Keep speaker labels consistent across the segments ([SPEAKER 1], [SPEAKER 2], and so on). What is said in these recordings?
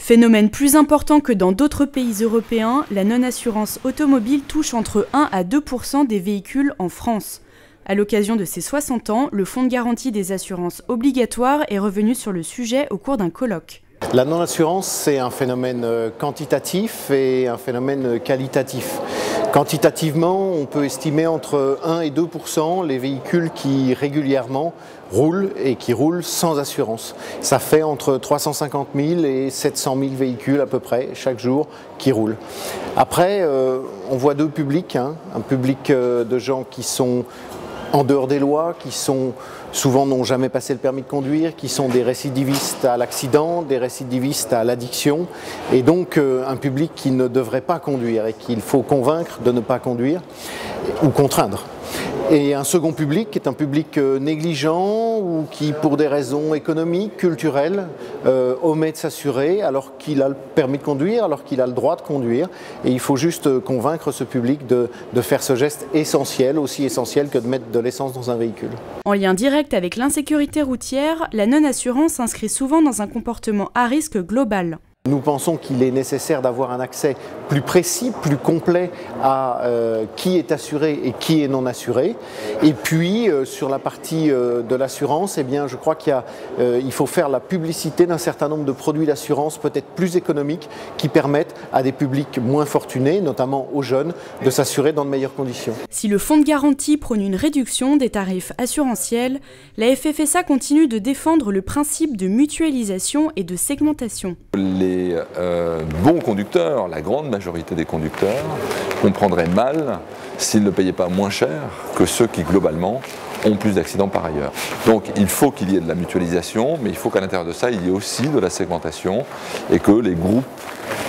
[SPEAKER 1] Phénomène plus important que dans d'autres pays européens, la non-assurance automobile touche entre 1 à 2% des véhicules en France. À l'occasion de ses 60 ans, le Fonds de garantie des assurances obligatoires est revenu sur le sujet au cours d'un colloque.
[SPEAKER 2] La non-assurance, c'est un phénomène quantitatif et un phénomène qualitatif. Quantitativement, on peut estimer entre 1 et 2% les véhicules qui régulièrement roulent et qui roulent sans assurance. Ça fait entre 350 000 et 700 000 véhicules à peu près chaque jour qui roulent. Après, on voit deux publics, un public de gens qui sont en dehors des lois, qui souvent n'ont jamais passé le permis de conduire, qui sont des récidivistes à l'accident, des récidivistes à l'addiction, et donc un public qui ne devrait pas conduire et qu'il faut convaincre de ne pas conduire ou contraindre. Et un second public qui est un public négligent ou qui, pour des raisons économiques, culturelles, omet de s'assurer alors qu'il a le permis de conduire, alors qu'il a le droit de conduire. Et il faut juste convaincre ce public de faire ce geste essentiel, aussi essentiel que de mettre de l'essence dans un véhicule.
[SPEAKER 1] En lien direct avec l'insécurité routière, la non-assurance s'inscrit souvent dans un comportement à risque global.
[SPEAKER 2] Nous pensons qu'il est nécessaire d'avoir un accès plus précis, plus complet à qui est assuré et qui est non assuré. Et puis sur la partie de l'assurance, eh bien, je crois qu'il faut faire la publicité d'un certain nombre de produits d'assurance peut-être plus économiques qui permettent à des publics moins fortunés, notamment aux jeunes, de s'assurer dans de meilleures conditions.
[SPEAKER 1] Si le fonds de garantie prône une réduction des tarifs assurantiels, la FFSA continue de défendre le principe de mutualisation et de segmentation.
[SPEAKER 3] Les bons conducteurs, la grande majorité des conducteurs, comprendraient mal s'ils ne payaient pas moins cher que ceux qui, globalement, ont plus d'accidents par ailleurs. Donc il faut qu'il y ait de la mutualisation, mais il faut qu'à l'intérieur de ça, il y ait aussi de la segmentation et que les groupes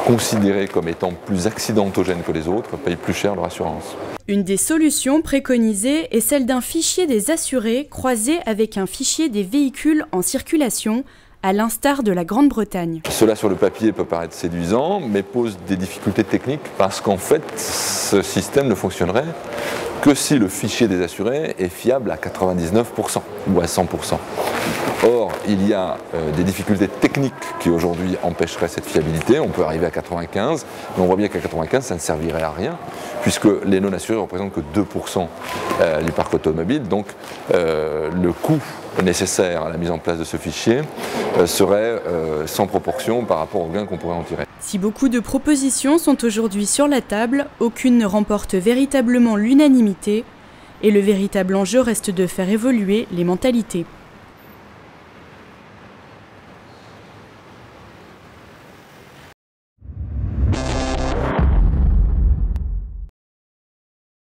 [SPEAKER 3] considérés comme étant plus accidentogènes que les autres payent plus cher leur assurance.
[SPEAKER 1] Une des solutions préconisées est celle d'un fichier des assurés croisé avec un fichier des véhicules en circulation, à l'instar de la Grande-Bretagne.
[SPEAKER 3] Cela sur le papier peut paraître séduisant, mais pose des difficultés techniques parce qu'en fait, ce système ne fonctionnerait que si le fichier des assurés est fiable à 99% ou à 100%. Or, il y a des difficultés techniques qui aujourd'hui empêcheraient cette fiabilité. On peut arriver à 95, mais on voit bien qu'à 95, ça ne servirait à rien, puisque les non-assurés ne représentent que 2% du parc automobile. Donc, le coût nécessaire à la mise en place de ce fichier serait sans proportion par rapport aux gains qu'on pourrait en tirer.
[SPEAKER 1] Si beaucoup de propositions sont aujourd'hui sur la table, aucune ne remporte véritablement l'unanimité, et le véritable enjeu reste de faire évoluer les mentalités.